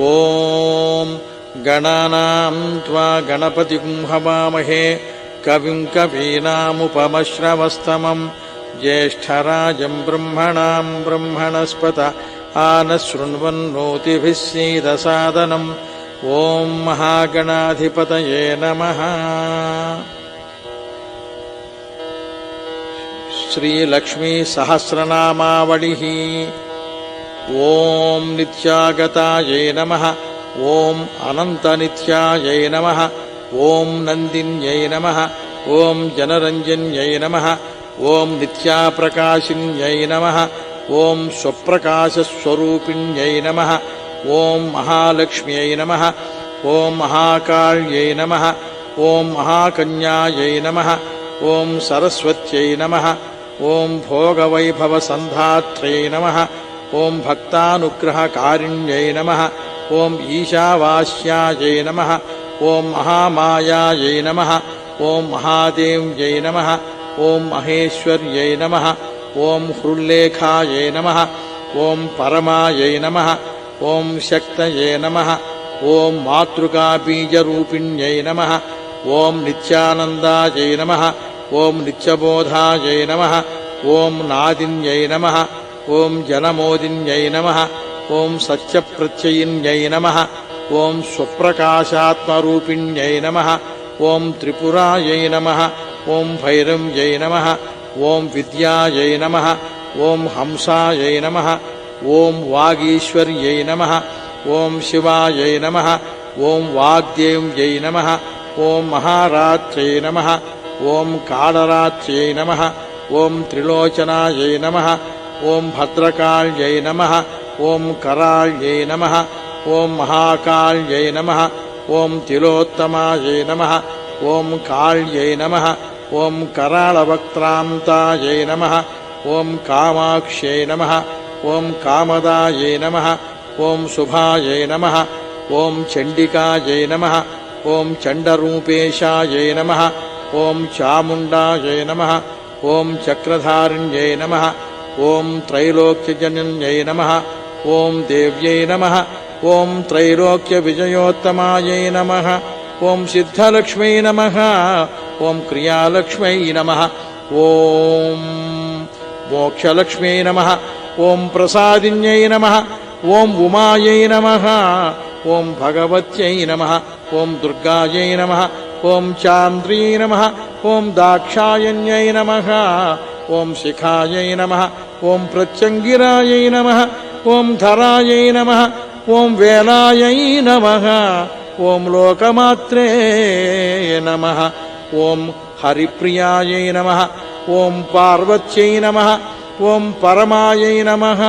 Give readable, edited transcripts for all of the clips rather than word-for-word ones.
ఓం గణానాం త్వా గణపతిం హవామహే కవిం కవీనాముపమశ్రవస్తమం జ్యేష్ఠరాజం బ్రహ్మణాం బ్రహ్మణస్పత ఆనశృణ్వన్నోతిభిः సీదసాదనం. ఓం మహాగణాధిపతయే నమః. శ్రీలక్ష్మీ సహస్రనామావళిః. ఓం నిత్యాగతాయై నమః. ఓం అనంతనిత్యాయై నమః. ఓం నందిన్యై నమః. ఓం జనరంజన్యై నమః. ఓం నిత్యాప్రకాశిన్యై నమః. ఓం స్వప్రకాశస్వరూపిణ్యై నమః. ఓం మహాలక్ష్మ్యై నమః. ఓం మహాకాళ్యై నమః. ఓం మహాకన్యాయై నమః. ఓం సరస్వత్యై నమః. ఓం భోగవైభవసంధాత్ర్యై నమః. ఓం భక్తానుగ్రహకారిణ్యై నమః. ఓం ఈశావాస్యాయై నమః. ఓం మహామాయాయై నమః. ఓం మహాదేవ్యై నమః. ఓం మహేశ్వర్యై నమః. ఓం హృల్లేఖాయై నమః. ఓం పరమాయై నమః. ఓం శక్తయే నమః. ఓం మాతృకాబీజరూపిణ్యై నమః. ఓం నిత్యానందాయై నమః. ఓం నిత్యబోధాయై నమః. ఓం నాదిన్యై నమః. ఓం జనమోదిన్యై నమః. ఓం సత్యప్రత్యయిన్యై నమః. ఓం స్వప్రకాశాత్మరూపిణ్యై నమః. ఓం త్రిపురాయై నమః. ఓం భైరవ్యై నమః. ఓం విద్యాయై నమః. ఓం హంసాయై నమః. ఓం వాగీశ్వర్యై నమః. ఓం శివాయై నమః. ఓం వాగ్దేవ్యై నమః. ఓం మహారాత్ర్యై నమః. ఓం కాళరాత్ర్యై నమః. ఓం త్రిలోచనాయై నమః. ఓం భద్రకాళ్యై నమః. ఓం కరాళ్యై నమః. ఓం మహాకాళ్యై నమః. ఓం తిలోత్తమాయై నమః. ఓం కాళ్యై నమః. ఓం కరాళవక్త్రాంతాయై నమః. ఓం కామాక్ష్యై నమః. ఓం కామదాయై నమః. ఓం శుభాయై నమః. ఓం చండికాయై నమః. ఓం చండరూపేశాయై నమః. ఓం చాముండాయై నమః. ఓం చక్రధారిణ్యై నమః. ఓం త్రైలోక్యజనన్యై నమః. ఓం దేవ్యై నమః. ఓం త్రైలోక్యవిజయోత్తమాయై నమః. ఓం సిద్ధలక్ష్మై నమః. ఓం క్రియాలక్ష్మై నమః. ఓం మోక్షలక్ష్మై నమః. ఓం ప్రసాదిన్యై నమః. ఓం ఉమాయై నమః. ఓం భగవత్యై నమః. ఓం దుర్గాయై నమః. ఓం చాంద్ర్యై నమః. ఓం దాక్షాయణ్యై నమః. ఓం శిఖాయై నమః. ఓం ప్రత్యంగిరాయై నమః. ఓం ధరాయై నమః. ఓం వేలాయై నమః. ఓం లోకమాత్రే నమః. ఓం హరిప్రియాయై నమః. ఓం పార్వత్యై నమః. ఓం పరమాయై నమః.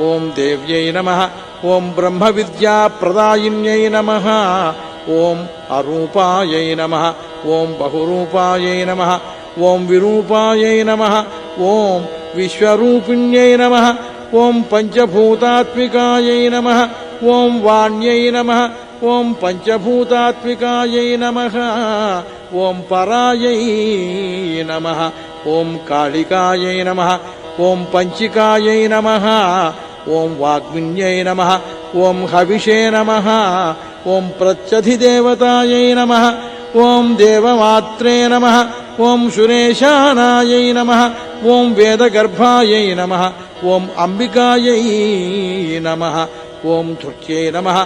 ఓం దేవ్యై నమః. ఓం బ్రహ్మవిద్యాప్రదాయిన్యై నమః. ఓం అరూపాయై నమః. ఓం బహురూపాయై నమః. ఓం విరూపాయై నమః. ఓం విశ్వరూపిణ్యై నమః. ఓం పంచభూతాత్మికాయై నమః. ఓం వాణ్యై నమః. ఓం పంచభూతాత్మికాయై నమః. ఓం పరాయై నమః. ఓం కాళికాయై నమః. ఓం పంచికాయై నమః. ఓం వాగ్మిన్యై నమః. ఓం హవిషే నమః. ఓం ప్రత్యధిదేవతాయై నమః. ఓం దేవమాత్రే నమః. ఓం సురేశానాయై నమః. ఓం వేదగర్భాయై నమః. ఓం అంబికాయై నమః. ఓం ధృత్యై నమః.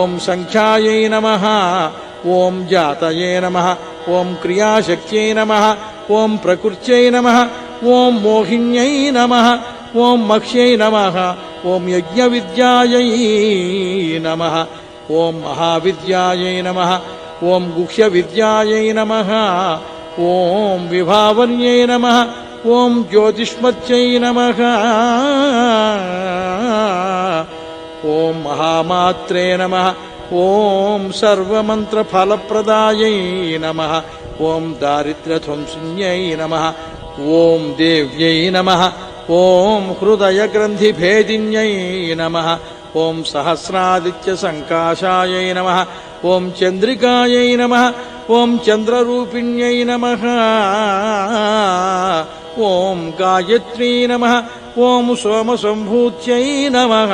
ఓం సంఖ్యాయై నమః. ఓం జాతయే నమః. ఓం క్రియాశక్త్యై నమః. ఓం ప్రకృత్యై నమః. ఓం మోహిన్యై నమః. ఓం మక్ష్యై నమః. ఓం యజ్ఞవిద్యాయై నమః. ఓం మహావిద్యాయై నమః. ఓం గుహ్యవిద్యాయై నమః. ఓం విభావర్యై నమః. ఓం జ్యోతిష్మత్యై నమః. ఓం మహామాత్రే నమః. ఓం సర్వమంత్రఫలప్రదాయై నమః. ఓం దారిద్ర్యధ్వంసిన్యై నమః. ఓం దేవ్యై నమః. ఓం హృదయగ్రంథిభేదిన్యై నమః. ఓం సహస్రాదిత్యసంకాశాయై నమః. ఓం చంద్రికాయై నమః. ఓం చంద్రరూపిణ్యై నమః. ఓం గాయత్రీ నమః. ఓం సోమసంభూత్యై నమః.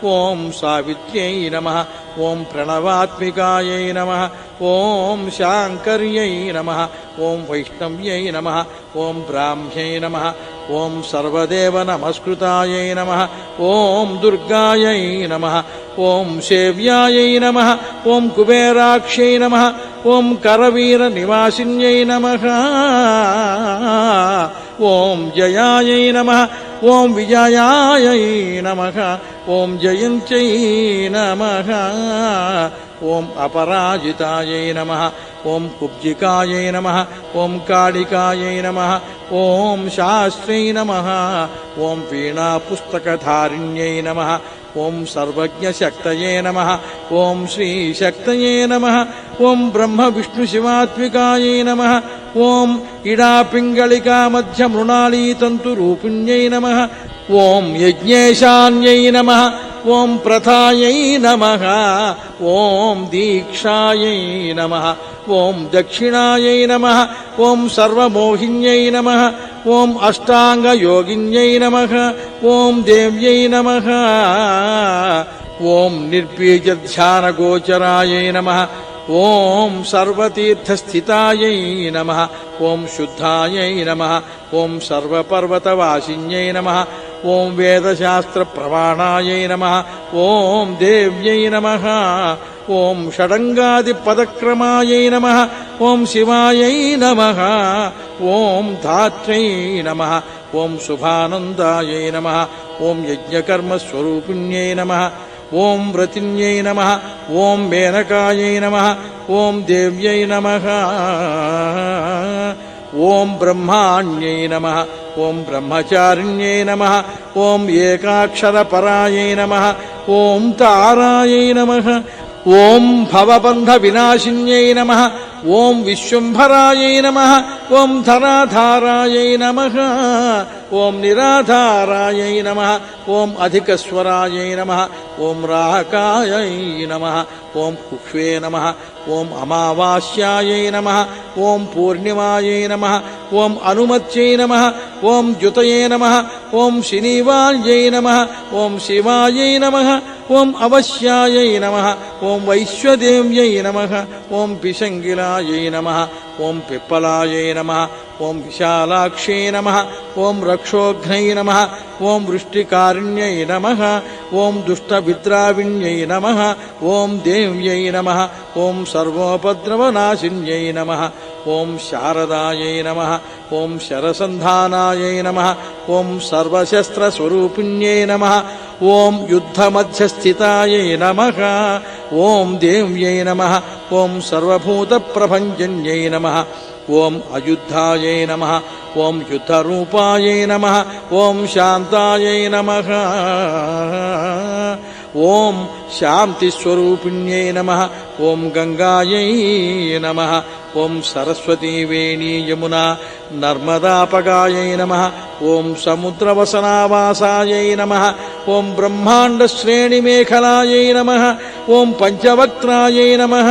ఓం సావిత్ర్యై నమః ఓం ప్రణవాత్మికాయై నమః ఓం శాంకర్యై నమః ఓం వైష్ణవ్యై నమః ఓం బ్రాహ్మ్యై నమః ఓం సర్వదేవ నమస్కృతాయై నమః ఓం దుర్గాయై నమః ఓం సేవ్యాయై నమః ఓం కుబేరాక్షై నమః ఓం కరవీర నివాసిన్యై నమః ఓం జయాయై నమః ఓం విజయాయై నమః ఓం జయంత్యై నమః ఓం అపరాజితాయై నమః ఓం కుబ్జికాయై నమః ఓం కాళికాయై నమః ఓం శాస్త్రై నమః ఓం వీణా పుస్తకధారిణ్యై నమః ఓం సర్వజ్ఞశక్తయే నమః ఓం శ్రీశక్తయే నమః ఓం బ్రహ్మ విష్ణు శివాత్మికాయై నమః ఓం ఇడాపింగళికా మధ్య మృణాళీతంతు రూపిణ్యై నమః ఓం యజ్ఞేశాన్యై నమః ఓం ప్రథాయై నమః ఓం దీక్షాయై నమః ఓం దక్షిణాయై నమః ఓం సర్వమోహిన్యై నమః ఓం అష్టాంగయోగిన్యై నమః ఓం దేవ్యై నమః ఓం నిర్బీజధ్యానగోచరాయై నమః ఓం సర్వతీర్థస్థితాయై నమః ఓం శుద్ధాయై నమః ఓం సర్వపర్వతవాసిన్యై నమః ఓం వేదశాస్త్రప్రమాణాయై నమః ఓం దేవ్యై నమః ఓం షడంగాదిపదక్రమాయై నమః ఓం శివాయై నమః ఓం ధాత్ర్యై నమః ఓం శుభానందాయై నమః ఓం యజ్ఞకర్మస్వరూపిణ్యై నమః ఓం వ్రతిన్యై నమః ఓం మేనకాయై నమః ఓం దేవ్యై నమః ఓం బ్రహ్మాణ్యై నమః ఓం బ్రహ్మచారిణ్యై నమః ఓం ఏకాక్షరపరాయై నమః ఓం తారాయై నమః ఓం భవబంధ వినాశిన్యై నమః ఓం విశ్వంభరాయై నమః ఓం ధరాధారాయై నమః ఓం నిరాధారాయై నమః ఓం అధికస్వరాయై నమః ఓం రాకాయై నమః ఓం కుక్ష్వే నమః ఓం అమావాస్యాయై నమః ఓం పూర్ణిమాయై నమః ఓం అనుమత్యై నమః ఓం జ్యుతయే నమః ఓం శనివాల్యై నమః ఓం శివాయై నమః ఓం అవశ్యాయై నమః ఓం వైశ్వదేవ్యై నమః ఓం పిశంగిలాయై నమః ఓం పిప్పలాయై నమః ఓం విశాలాక్షై నమః ఓం రక్షోఘ్నై నమః ఓం వృష్టికారిణ్యై నమః ఓం దుష్టవిద్రావిణ్యై నమః ఓం దేవ్యై నమః ఓం సర్వోపద్రవనాశిన్యై నమః ఓం శారదాయై నమః ఓం శరసంధానాయై నమః ఓం సర్వశస్త్రస్వరూపిణ్యై నమః ఓం యుద్ధమధ్యస్థితాయై నమః ఓం దేవ్యై నమః ఓం సర్వభూతప్రభంజన్యై నమః ఓం అయుద్ధాయై నమః ఓం యుద్ధరూపాయై నమః ఓం శాంతాయై నమః ఓం శాంతిస్వరూపిణ్యై నమః ఓం గంగాయై నమః ఓం సరస్వతీ వేణీ యమునా నర్మదాపగాయై నమః ఓం సముద్రవసనావాసాయై నమః ఓం బ్రహ్మాండశ్రేణిమేఖలాయై నమః ఓం పంచవక్త్రాయై నమః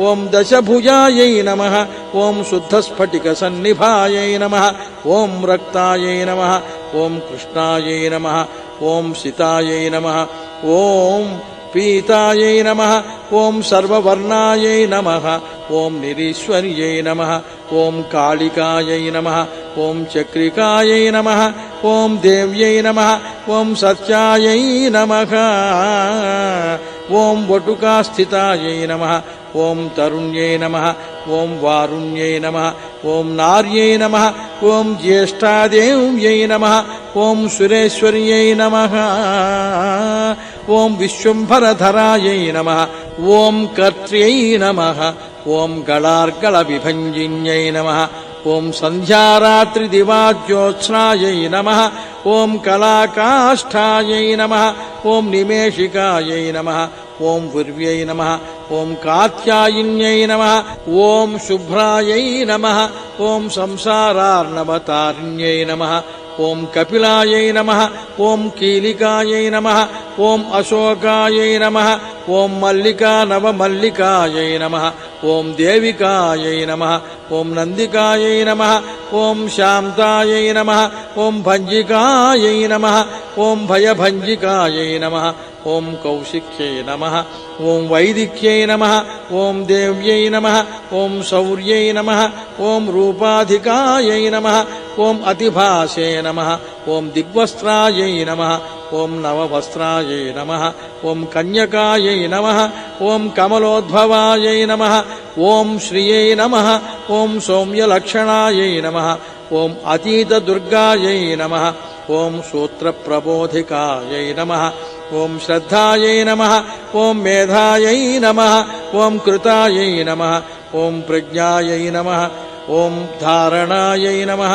ఓం దశభుజాయై నమః ఓం శుద్ధస్ఫటికసన్నిభాయై నమః ఓం రక్తాయై నమః ఓం కృష్ణాయై నమః ఓం సితాయై నమః ఓం పీతాయై నమః ఓం సర్వవర్ణాయై నమః ఓం నిరీశ్వర్యై నమః ఓం కాళికాయై నమః ఓం చక్రికాయై నమః ఓం దేవ్యై నమః ఓం సత్యాయై నమః ఓం వటుకాస్థితాయై నమః ఓం తరుణ్యై నమః ఓం వారుణ్యై నమః ఓం నార్యై నమః ఓం జ్యేష్ఠాదేవ్యై నమః ఓం సురేశ్వర్యై నమః ఓం విశ్వంభరధరాయై నమః ఓం కర్త్ర్యై నమః ఓం గళార్గళ విభంజిన్యై నమః ఓం సంధ్యారాత్రిదివాజ్యోత్స్నాయై నమః ఓం కళాకాష్ఠాయై నమః ఓం నిమేషికాయై నమః ఓం పుర్వ్యై నమః ఓం కాత్యాయిన్యై నమః ఓం శుభ్రాయై నమః ఓం సంసారార్ణవతారిణ్యై నమః ఓం కపిలాయై నమః ఓం కీలికాయై నమః ఓం అశోకాయై నమః ఓం మల్లికా నవమల్లికాయై నమః ఓం దేవికాయై నమః ఓం నందికాయై నమః ఓం శాంతాయై నమః ఓం భంజికాయై నమః ఓం భయభంజికాయై నమః ఓం కౌశిక్యై నమః ఓం వైదిక్యై నమః ఓం దేవ్యై నమః ఓం శౌర్యై నమః ఓం రూపాధికాయై నమః ఓం అతిభాసే నమః ఓం దిగ్వస్త్రాయై నమః ఓం నవవస్త్రాయై నమః ఓం కన్యకాయై నమః ఓం కమలోద్భవాయై నమః ఓం శ్రియై నమః ఓం సౌమ్యలక్షణాయై నమః ఓం అతీతదుర్గాయై నమః ఓం సూత్రప్రబోధికాయై నమః ఓం శ్రద్ధాయై నమః ఓం మేధాయై నమః ఓం కృతాయై నమః ఓం ప్రజ్ఞాయై నమః ఓం ధారణాయై నమః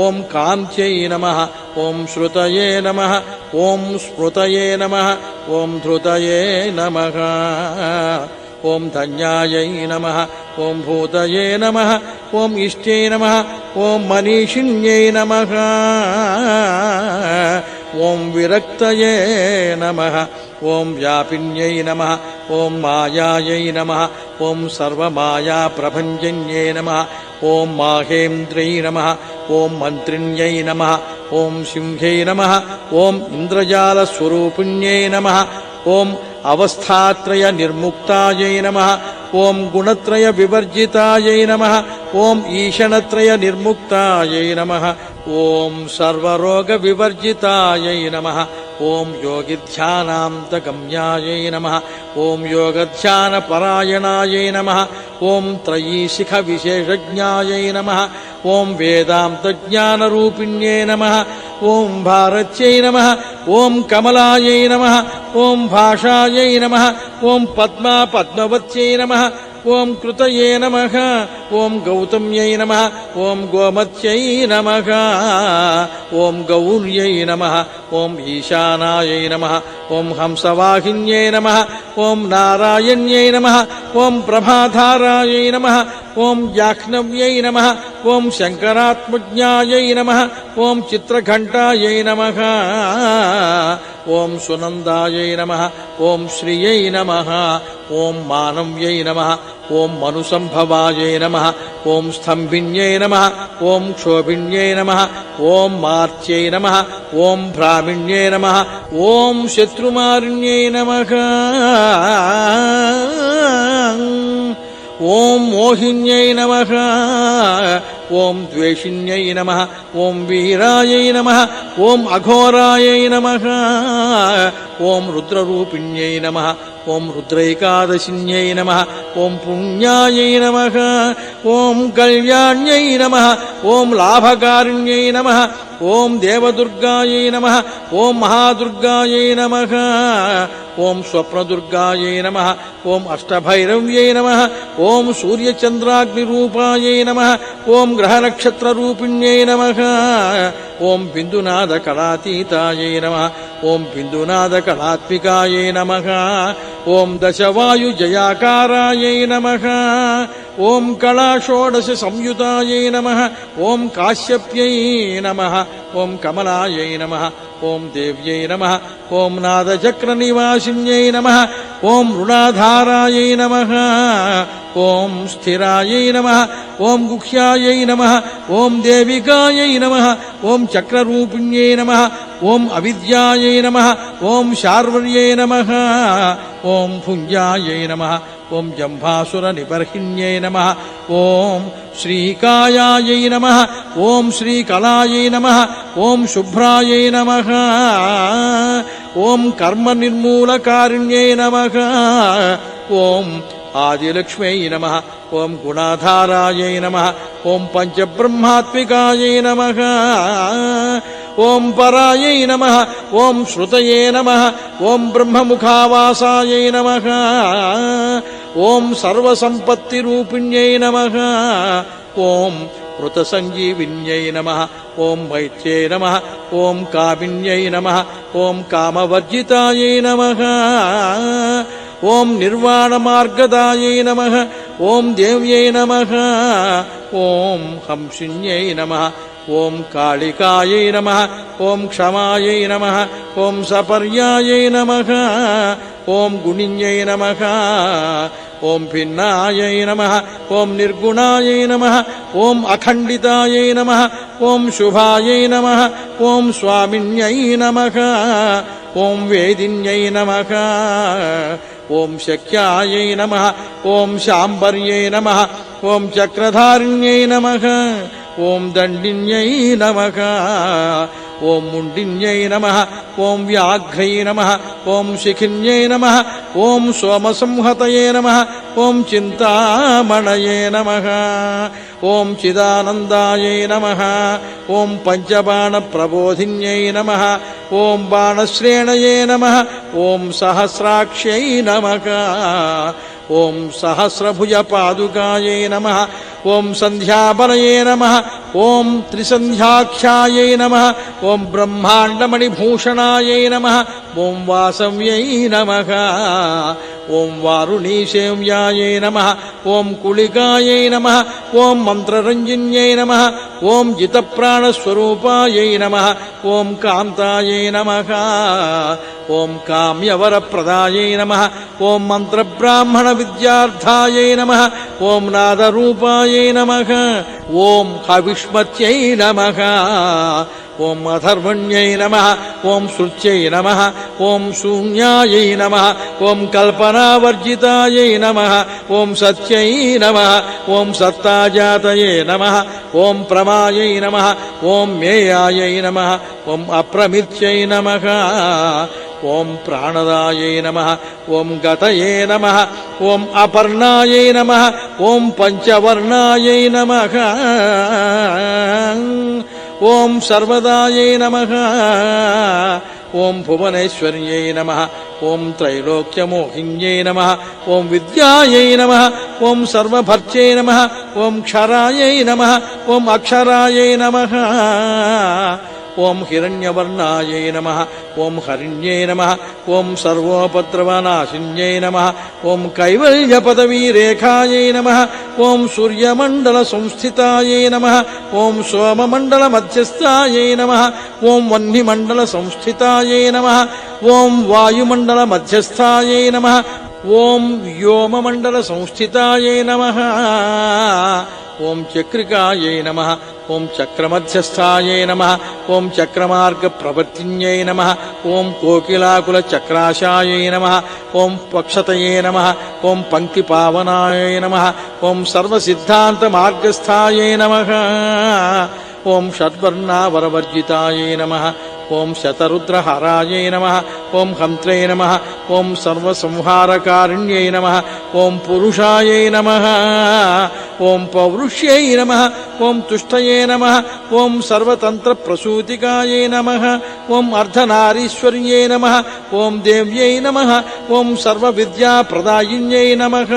ఓం కాంత్యై నమః ఓం శ్రుతయే నమః ఓం స్మృతయే నమః ఓం ధృతయే నమః ఓం ధన్యాయై నమః ఓం భూతయే నమః ఓం ఇష్ట్యై నమః ఓం మనీషిణ్యై నమః ఓం విరక్తయే నమః ఓం వ్యాపిన్యై నమః ఓం మాయాయై నమః ఓం సర్వమాయాప్రభంజన్యై నమః ఓం మాహేంద్రై నమః ఓం మంత్రిణ్యై నమః ఓం సింహై నమః ఓం ఇంద్రజాలస్వరూపిణ్యై నమః ఓం అవస్థాత్రయ నిర్ముక్తాయై నమః ఓం గుణత్రయ వివర్జితాయై నమః ఓం ఈషణత్రయ నిర్ముక్తాయై నమః ఓం సర్వరోగ వివర్జితాయై నమః ఓం యోగిధ్యానాంతగమ్యాయై నమః ఓం యోగధ్యానపరాయణాయై నమః ఓం త్రయీశిఖ విశేషజ్ఞాయై నమః ఓం వేదాంతజ్ఞానరూపిణ్యై నమః ఓం భారత్యై నమః ఓం కమలాయై నమః ఓం భాషాయై నమః ఓం పద్మవత్యై నమః ఓం కృతయే నమః ఓం గౌతమ్యై నమః ఓం గోమత్యై నమః ఓం గౌర్యై నమః ఓం ఈశానాయై నమః ఓం హంసవాహిన్యై నమః ఓం నారాయణ్యై నమః ఓం ప్రభాధారాయై నమః ఓం జాహ్నవ్యై నమః ఓం శంకరాత్మజ్ఞాయై నమః ఓం చిత్రఘంటాయై నమః ఓం సునందాయై నమః ఓం శ్రియై నమః ఓం మానవ్యై నమః ఓం మనుసంభవాయై నమః ఓం స్తంభిన్యై నమః ఓం క్షోభిన్యై నమః ఓం మార్త్యై నమః ఓం భ్రామిణ్యై నమః ఓం శత్రుమారిణ్యై నమః ఓం మోహిన్యై నమః ఓం ద్వేషిణ్యై నమః ఓం వీరాయై నమః ఓం అఘోరాయై నమః ఓం రుద్రరూపిణ్యై నమః ఓం రుద్రైకాదశిన్యై నమః ఓం పుణ్యాయై నమః ఓం కళ్యాణ్యై నమః ఓం లాభకారిణ్యై నమః ఓం దేవదుర్గాయై నమః ఓం మహాదుర్గాయై నమః ఓం స్వప్నదుర్గాయై నమః ఓం అష్టభైరవ్యై నమః ఓం సూర్యచంద్రాగ్నిరూపాయై నమః ఓం గ్రహనక్షత్రరూపిణ్యై నమః ఓం బిందునాదకళాతీతాయై నమః ఓం బిందునాదకళాత్మికాయై నమః ఓం దశవాయుజయాకారాయై నమః ఓం కళాషోడశ సంయుతాయై నమః ఓం కాశ్యప్యై నమః ఓం కమలాయై నమః ఓం దేవ్యై నమః ఓం నాదచక్రనివాసిన్యై నమః ఓం రుణాధారాయై నమః ఓం స్థిరాయై నమః ఓం గుహ్యాయై నమః ఓం దేవికాయై నమః ఓం చక్రరూపిణ్యై నమః ఓం అవిద్యాయై నమః ఓం శార్వర్యై నమః ఓం భుంజాయై నమః ఓం జంభాసుర నిబర్హిణ్యై నమః ఓం శ్రీకాయాయై నమః ఓం శ్రీకళాయై నమః ఓం శుభ్రాయై నమః ఓం కర్మ నిర్మూలకారిణ్యై నమః ఓం ఆదిలక్ష్మ్యై నమః ఓం గుణాధారాయై నమః ఓం పంచబ్రహ్మాత్మికాయై నమః ఓం పరాయై నమః ఓం శ్రుతయే నమః ఓం బ్రహ్మముఖావాసాయై నమః ఓం సర్వసంపత్తిరూపిణ్యై నమః ఓం మృతసంజీవిన్యై నమః ఓం వైత్యై నమః ఓం కామిన్యై నమః ఓం కామవర్జితాయై నమః ఓం నిర్వాణమార్గదాయై నమః ఓం దేవ్యై నమః ఓం హంసిన్యై నమః ఓం కాళికాయై నమః ఓం క్షమాయై నమః ఓం సపర్యాయై నమః ఓం గుణిన్యై నమః ఓం భిన్నాయై నమః ఓం నిర్గుణాయై నమః ఓం అఖండితాయై నమః ఓం శుభాయై నమః ఓం స్వామిన్యై నమః ఓం వేదిన్యై నమః ఓం శక్యాయై నమః ఓం శాంబర్యై నమః ఓం చక్రధారిణ్యై నమః ఓం దండిన్యై నమః ఓం ముండిన్యై నమః ఓం వ్యాఘ్రై నమః ఓం శిఖిన్యై నమః ఓం సోమసంహతయే నమః ఓం చింతామణయే నమః ఓం చిదానందాయై నమః ఓం పంచబాణప్రబోధిన్యై నమః ఓం బాణశ్రేణయే నమః ఓం సహస్రాక్ష్యై నమః ఓం సహస్రభుజపాదుకాయై నమః ఓం సంధ్యాబలయే నమః ఓం త్రిసంధ్యాఖ్యాయై నమః ఓం బ్రహ్మాండమణిభూషణాయై నమః ఓం వాసవ్యై నమః ఓం వారుణీసేవ్యాయై నమః ఓం కుళికాయై నమః ఓం మంత్రరంజిన్యై నమః ఓం జితప్రాణస్వరూపాయై నమః ఓం కాంతాయై నమః ఓం కామ్యవరప్రదాయై నమః ఓం మంత్రబ్రాహ్మణ విద్యార్థాయై నమః ఓం నాదరూపాయై నమః ఓం హవిష్మత్యై నమః ఓం అథర్వణ్యై నమః ఓం శృత్యై నమః ఓం శూన్యాయై నమః ఓం కల్పనావర్జితాయై నమః ఓం సత్యై నమః ఓం సత్తాజాతయే నమః ఓం ప్రమాయై నమః ఓం మేయాయై నమః ఓం అప్రమిత్యై నమః ఓం ప్రాణదాయై నమః ఓం గతయే నమః ఓం అపర్ణాయై నమః ఓం పంచవర్ణాయై నమః ఓం సర్వదాయై నమః ఓం భువనేశ్వర్యై నమః ఓం త్రైలోక్యమోహిన్యై నమః ఓం విద్యాయై నమః ఓం సర్వభర్త్యై నమః ఓం క్షరాయై నమః ఓం అక్షరాయై నమః ఓం హిరణ్యవర్ణాయై నమః ఓం హరిణ్యై నమః ఓం సర్వోపద్రవనాశిన్యై నమః ఓం కైవల్యపదవీరేఖాయై నమః ఓం సూర్యమండల సంస్థితాయై నమః ఓం సోమమండల మధ్యస్థాయై నమః ఓం వహ్నిమండల సంస్థితాయై నమః ఓం వాయుమండల మధ్యస్థాయై నమః ఓం వ్యోమమండల సంస్థితాయై నమః ఓం చక్రికాయై నమః ఓం చక్రమధ్యస్థాయై నమః ఓం చక్రమార్గ ప్రవర్తిన్యై నమః ఓం కోకిలాకుల చక్రాశాయై నమః ఓం పక్షతయే నమః ఓం పంక్తిపావనాయై నమః ఓం సర్వసిద్ధాంత మార్గస్థాయై నమః ఓం షడ్వర్ణావరవర్జితాయై నమః ఓం శతరుద్రహరాయై నమః ఓం హంత్రే నమః ఓం సర్వసంహారకారిణ్యై నమః ఓం పురుషాయై నమః ఓం పౌరుష్యై నమః ఓం తుష్టయే నమః ఓం సర్వతంత్రప్రసూతికాయై నమః ఓం అర్ధనారీశ్వర్యై నమః ఓం దేవ్యై నమః ఓం సర్వవిద్యాప్రదాయిన్యై నమః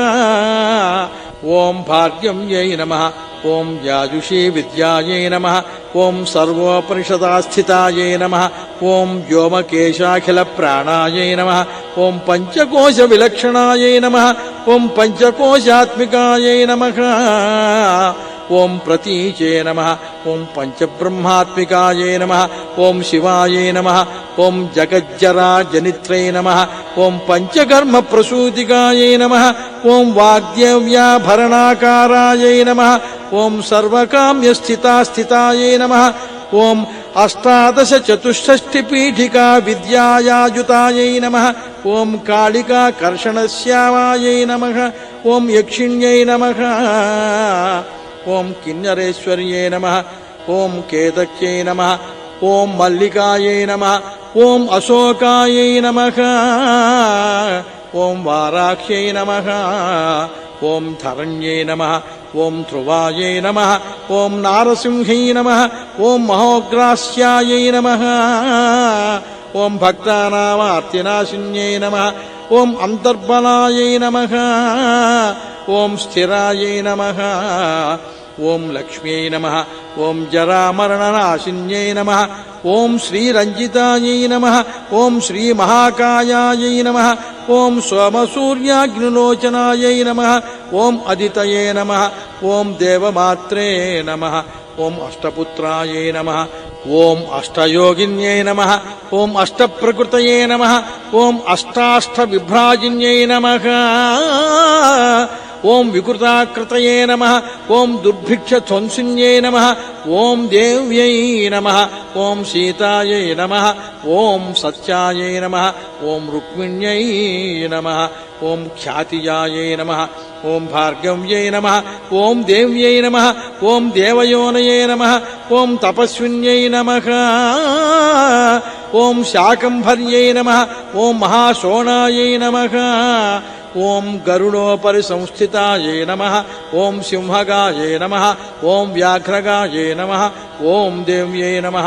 ఓం భార్గవ్యై నమః ఓం యాజుషీ విద్యాయై నమః ఓం సర్వోపనిషదాస్థితాయై నమః ఓం వ్యోమకేశాఖిల ప్రాణాయై నమః ఓం పంచకోశ విలక్షణాయై నమః ఓం పంచకోశాత్మికాయై నమః ఓం ప్రతీచే నమః ఓం పంచబ్రహ్మాత్మికాయై నమః ఓం శివాయై నమః ఓం జగజ్జరాజనిత్రై నమః ఓం పంచకర్మ ప్రసూతికాయై నమః ఓం వాగ్దేవ్యాభరణాకారాయై నమః ఓం సర్వకామ్యస్థితాస్థితాయై నమః ఓం అష్టాదశ చతుష్షష్ఠి పీఠికా విద్యాయాయుతాయై నమః ఓం కాళికా కర్షణశ్యామాయై నమః ఓం యక్షిణ్యై నమః ఓం కిన్నరేశ్వర్యై నమః ఓం కేతక్యై నమః ఓం మల్లికాయై నమః ఓం అశోకాయై నమః ఓం వారాఖ్యై నమః ఓం ధరణ్యై నమః ఓం ధ్రువాయై నమః ఓం నారసింహై నమః ఓం మహోగ్రాస్యాయై నమః ఓం భక్తానామార్తినాశిన్యై నమః ఓం అంతర్బలాయై నమః ఓం స్థిరాయై నమః ఓం లక్ష్మ్యై నమః ఓం జరామరణనాశిన్యై నమః ఓం శ్రీరంజితాయై నమః ఓం శ్రీమహాకాయాయై నమః ఓం సోమసూర్యాగ్నిలోచనాయై నమః ఓం అదితయే నమః ఓం దేవమాత్రే నమః ఓం అష్టపుత్రాయై నమః ఓం అష్టయోగిన్యై నమః ఓం అష్టప్రకృతయే నమః ఓం అష్టాష్టవిభ్రాజిన్యై నమః ఓం వికృతాకృతయే నమః ఓం దుర్భిక్షధ్వంసిన్యై నమః ఓం దేవ్యై నమః ఓం సీతాయై నమః ఓం సత్యాయై నమః ఓం రుక్మిణ్యై నమః ఓం ఖ్యాతియాయై నమః ఓం భార్గవ్యై నమః ఓం దేవ్యై నమః ఓం దేవయోనయే నమః ఓం తపస్విన్యై నమః ఓం శాకంభర్యై నమః ఓం మహాశోణాయై నమః ఓం గరుడోపరి సంస్థితాయై నమః ఓం సింహగాయై నమః ఓం వ్యాఘ్రగాయై నమః ఓం దేవ్యై నమః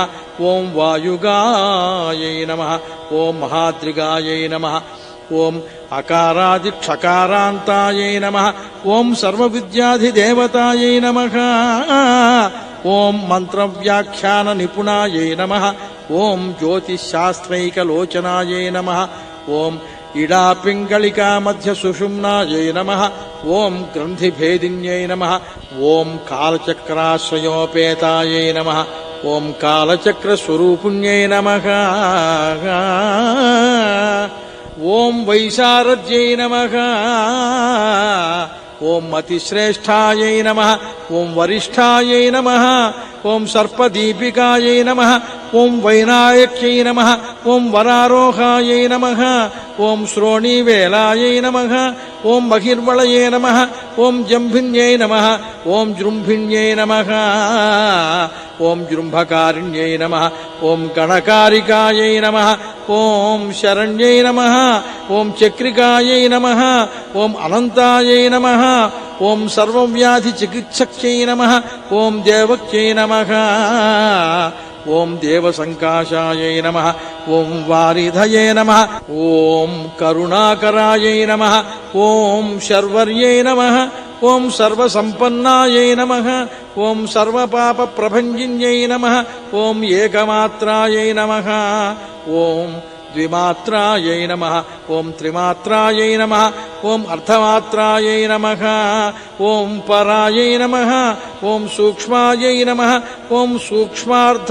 ఓం వాయుగాయై నమః ఓం మహాద్రిగాయై నమః ఓం అకారాదిక్షకారాంతాయై నమః ఓం సర్వవిద్యాధిదేవతాయై నమః ఓం మంత్రవ్యాఖ్యాన నిపుణాయై నమః ఓం జ్యోతిశాస్త్రైకలోచనాయై నమః ఓం ఇడాపింగళికా మధ్య సుషుమ్నాయై నమః ఓం గ్రంథిభేదిన్యై నమః ఓం కాలచక్రాశ్రయోపేతాయై నమః ఓం కాలచక్రస్వరూపిణ్యై నమః ఓం వైశారథ్యై నమః ఓం అతిశ్రేష్ఠాయై నమః ఓం వరిష్ఠాయై నమః ఓం సర్పదీపికాయై నమః ఓం వైనాయక్యై నమః ఓం వరారోహాయై నమః ఓం శ్రోణీవేలాయై నమః ఓం బహిర్వళయే నమః ఓం జంభిన్యై నమః ఓం జృంభిణ్యై నమః ఓం జృంభకారిణ్యై నమః ఓం గణకారికాయై నమః ఓం శరణ్యై నమః ఓం చక్రికాయై నమః ఓం అనంతాయై నమః ఓం సర్వవ్యాధి చికిత్సక్యై నమః ఓం దేవక్యై నమః ఓం దేవసంకాశాయై నమః ఓం వారిధయే నమః ఓం కరుణాకరాయై నమః ఓం శర్వర్యై నమః ఓం సర్వసంపన్నాయై నమః ఓం సర్వపాప ప్రభంజిన్యై నమః ఓం ఏకమాత్రాయై నమః ఓం ద్విమాత్రాయై నమః ఓం త్రిమాత్రాయై నమః ఓం అర్ధమాత్రాయై నమః ఓం పరాయై నమః ఓం సూక్ష్మాయై నమః ఓం సూక్ష్మార్ధ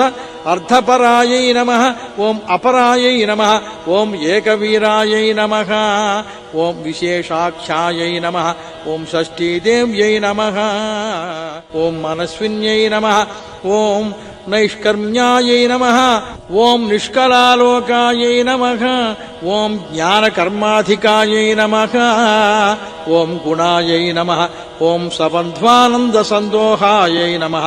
అర్ధపరాయై నమః ఓం అపరాయై నమః ఓం ఏకవీరాయై నమః ఓం విశేషాఖ్యాయై నమః ఓం షష్ఠీదేవ్యై నమః ఓం మనస్విన్యై నమః ఓం నైష్కర్మ్యాయై నమః ఓం నిష్కలాలోకాయై నమః ఓం జ్ఞానకర్మాధికాయై నమః ఓం గుణాయై నమః ఓం సబంధ్వానంద సందోహాయై నమః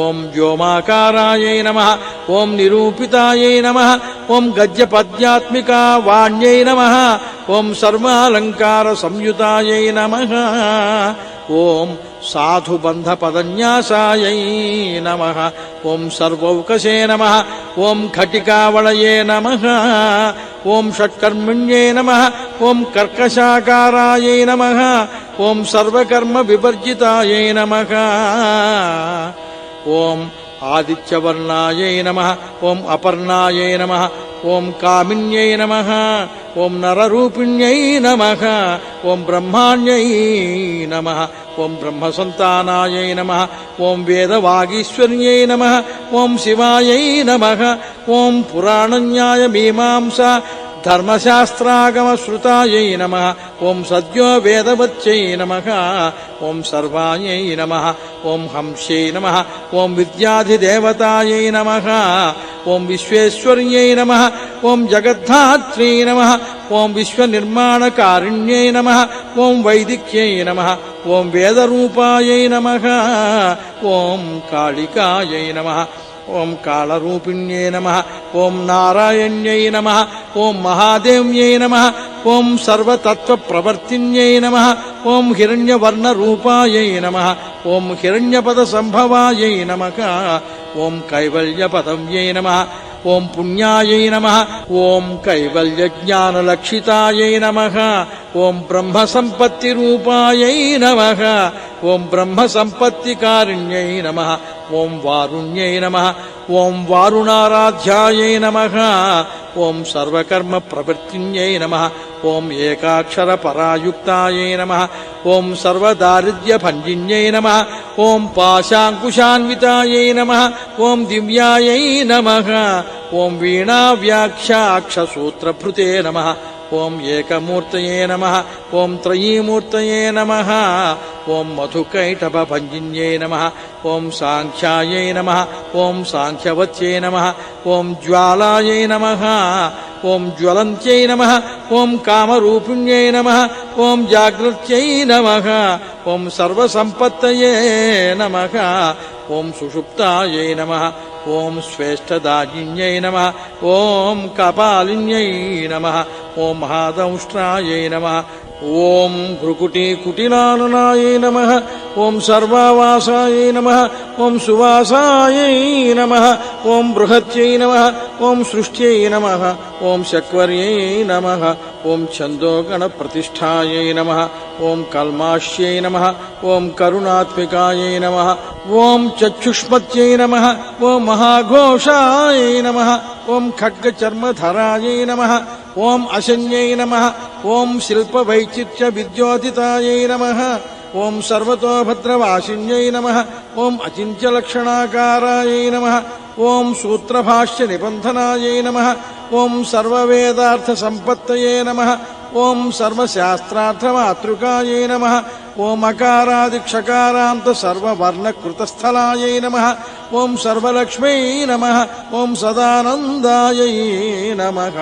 ఓం వ్యోమాకారాయై నమః ఓం నిరూపితాయై నమః ఓం గద్యపద్యాత్మికా వాణ్యై నమః ఓం సర్వాలంకార సంయుతాయై నమః ఓం సాధుబంధపదన్యాసాయై నమః ఓం సర్వౌకసే నమః ఓం ఘటికావళయే నమః ఓం షట్కర్మిణ్యే నమః ఓం కర్కశాకారాయై నమః ఓం సర్వకర్మ వివర్జితాయై నమః ఓం ఆదిత్యవర్ణాయై నమః ఓం అపర్ణాయై నమః ఓం కామిన్యై నమః ఓం నరరూపిణ్యై నమః ఓం బ్రహ్మాణ్యై నమః ఓం బ్రహ్మసంతానాయై నమః ఓం వేదవాగీశ్వర్యై నమః ఓం శివాయై నమః ఓం పురాణన్యాయ మీమాంసా ధర్మశాస్త్రాగమశ్రుతాయై నమః ఓం సద్యో వేదవత్యై నమః ఓం సర్వాయై నమః ఓం హంస్యై నమః ఓం విద్యాధిదేవతాయై నమః ఓం విశ్వేశ్వర్యై నమః ఓం జగద్ధాత్రీ నమః ఓం విశ్వనిర్మాణకారిణ్యై నమః ఓం వైదిక్యై నమః ఓం వేదరూపాయై నమః ఓం కాళికాయై నమః ఓం కాళరూపిణ్యై నమః ఓం నారాయణ్యై నమః ఓం మహాదేవ్యై నమః ఓం సర్వతత్వప్రవర్తిన్యై నమః ఓం హిరణ్యవర్ణరూపాయై నమః ఓం హిరణ్యపదసంభవాయై నమః ఓం కైవల్యపదవ్యై నమః ఓం పుణ్యాయై నమః ఓం కైవల్యజ్ఞానలక్షితాయై నమః ఓం బ్రహ్మసంపత్తిరూపాయై నమః ఓం బ్రహ్మసంపత్తికారిణ్యై నమః ఓం వారుణ్యై నమః ఓం వారుణారాధ్యాయై నమః ఓం సర్వకర్మ ప్రవృత్తిన్యై నమః ఓం ఏకాక్షర పరాయుక్తాయై నమః ఓం సర్వదారిద్ర్యభంజిన్యై నమః ఓం పాశాంకుశాన్వితాయై నమః ఓం దివ్యాయై నమః ఓం వీణావ్యాఖ్యాక్షసూత్రభృతే నమః ఓం ఏకమూర్తయే నమః ఓం త్రయీమూర్తయే నమః ఓం మధుకైటభభంజిన్యై నమః ఓం సాంఖ్యాయై నమః ఓం సాంఖ్యవత్యై నమః ఓం జ్వాలాయై నమః ఓం జ్వలంత్యై నమః ఓం కామరూపిణ్యై నమః ఓం జాగృత్యై నమః ఓం సర్వసంపత్తయే నమః ఓం సుషుప్తాయై నమః ఓం శ్రేష్ఠదాజిన్యై నమః ఓం కపాలిన్యై నమః ఓం మహాదంష్ట్రాయై నమః ఓం భృకుటీకుటిలాలనాయై నమః ఓం సర్వావాసాయై నమః ఓం సువాసాయై నమః ఓం బృహత్యై నమః ఓం సృష్ట్యై నమః ఓం శక్వర్యై నమః ఓం ఛందోగణప్రతిష్ఠాయై నమః ఓం కల్మాష్యై నమః ఓం కరుణాత్మికాయై నమః ఓం చక్షుష్మత్యై నమః ఓం మహాఘోషాయై నమః ఓం ఖడ్గచర్మధరాయై నమః ఓం అశన్యై నమః ఓం శిల్పవైచిత్ర్య విద్యోతితాయై నమః ఓం సర్వతోభద్రవాసిన్యై నమః ఓం అచింత్యలక్షణాకారాయై నమః ఓం సూత్రభాష్య నిబంధనాయై నమః ఓం సర్వవేదార్థసంపత్తయే నమః ఓం సర్వశాస్త్రార్థమాతృకాయై నమః ఓం అకారాదిక్షకారాంత సర్వవర్ణకృతస్థలాయై నమః ఓం సర్వలక్ష్మై నమః ఓం సదానందాయై నమః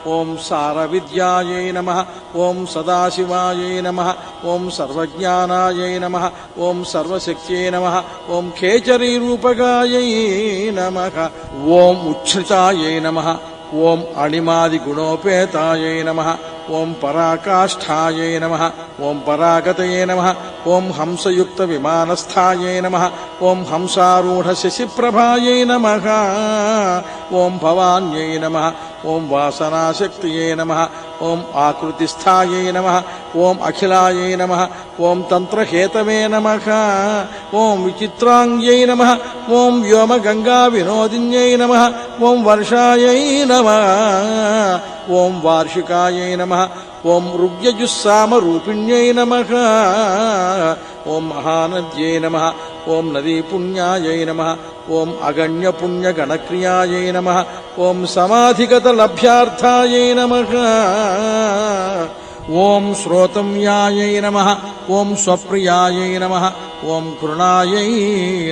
ఓం సారవిద్యాయై నమః ఓం సదాశివాయై నమః ఓం సర్వజ్ఞానాయై నమః ఓం సర్వశక్త్యై నమః ఓం ఖేచరీరూపకాయై నమః ఓం ఉచ్ఛ్రితాయై నమః ఓం అణిమాదిగుణోపేతాయై నమః ఓం పరాకాష్ఠాయై నమః ఓం పరాగతయే నమః ఓం హంసయుక్త విమానస్థాయై నమః ఓం హంసారూఢ శశిప్రభాయై నమః ఓం భవాన్యై నమః ఓం వాసనాశక్తియే నమః ఓం ఆకృతిస్థాయై నమః ఓం అఖిలాయై నమః ఓం తంత్రహేతవే నమః ఓం విచిత్రాంగ్యై నమః ఓం వ్యోమగంగా వినోదిన్యై నమః ఓం వర్షాయై నమః ఓం వార్షికాయై నమః ఓం ఋగ్యజుస్సామరూపిణ్యై నమః ఓం మహానద్యై నమః ఓం నదీపుణ్యాయై నమః ఓం అగణ్యపుణ్యగణక్రియాయై నమః ఓం సమాధిగతలభ్యార్థాయై నమః ఓం శ్రోతమ్యాయై నమః ఓం స్వప్రియాయై నమః ఓం కృణాయై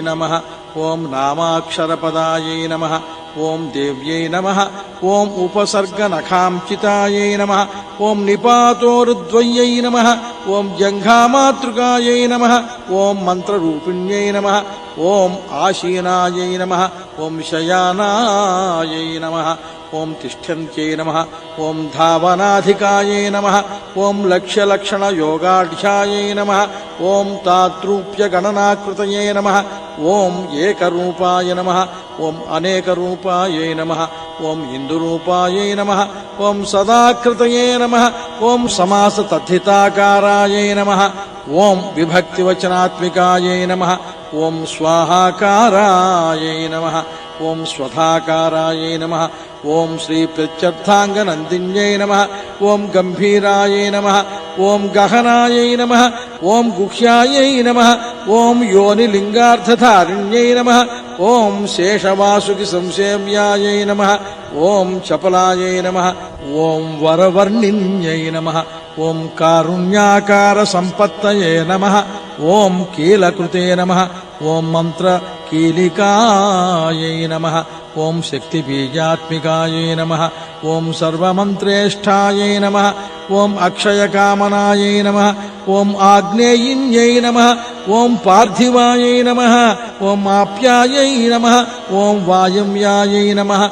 నమః ఓం నామాక్షరపదాయై నమః ఓం దేవ్యై నమః ఓం ఉపసర్గనఖాంచితాయై నమః ఓం నిపాతోరుద్వయ్యై నమః ఓం జంఘామాతృకాయై నమః ఓం మంత్రరూపిణ్యై నమః ఓం ఆశీనాయై నమః ఓం శయానాయై నమః ఓం తిష్టంత్యై నమః ఓం ధావనాధికాయై నమః ఓం లక్ష్యలక్షణయోగాఢ్యాయై నమః ఓం తాద్రూప్యగణనాకృతయే నమః ఓం ఏకరూపాయ నమః ఓం అనేకరూపాయై నమః ఓం ఇందురూపాయై నమః ఓం సదాకృతయే నమః ఓం సమాసతద్ధితాకారాయై నమః ఓం విభక్తివచనాత్మికాయై నమః ఓం స్వాహాకారాయై నమః ఓం స్వధాకారాయై నమః ఓం శ్రీ ప్రత్యర్థాంగనందిన్యై నమః ఓం గంభీరాయై నమః ఓం గహనాయై నమః ఓం గుహ్యాయై నమః ఓం యోనిలింగార్థధారిణ్యై నమః ఓం శేషవాసుకి సంసేవ్యాయై నమః ఓం చపలాయై నమః ఓం వరవర్ణిన్యై నమః ఓం కారుణ్యాకార సంపత్తయే నమః ఓం కీలకృతే నమః ఓం మంత్ర కీలికాయై నమః ఓం శక్తిబీజాత్మికాయై నమః ఓం సర్వమంత్రేష్ఠాయై నమః ఓం అక్షయకామనాయై నమః ఓం ఆగ్నేయిన్యై నమః ఓం పార్థివాయై నమః ఓం ఆప్యాయై నమః ఓం వాయమ్యాయై నమః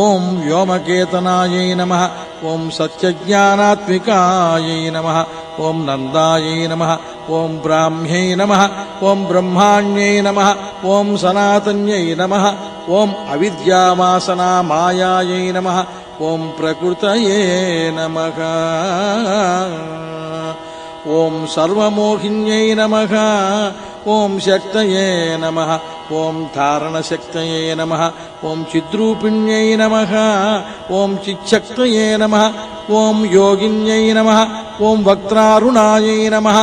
ఓం వ్యోమకేతనాయై నమః ఓం సత్యజ్ఞానాత్మికాయై నమః ఓం నందాయై నమః ఓం బ్రాహ్మ్యై నమః ఓం బ్రహ్మాణ్యై నమః ఓం సనాతన్యై నమః ఓం అవిద్యావాసనా మాయాయై నమః ఓం ప్రకృతయే నమః ఓం సర్వమోహిన్యై నమః ఓం శక్తయే నమః ఓం ధారణశక్తయే నమః ఓం చిద్రూపిణ్యై నమః ఓం చిచ్చక్తయే నమః ఓం యోగిన్యై నమః ఓం వక్త్రారుణాయై నమః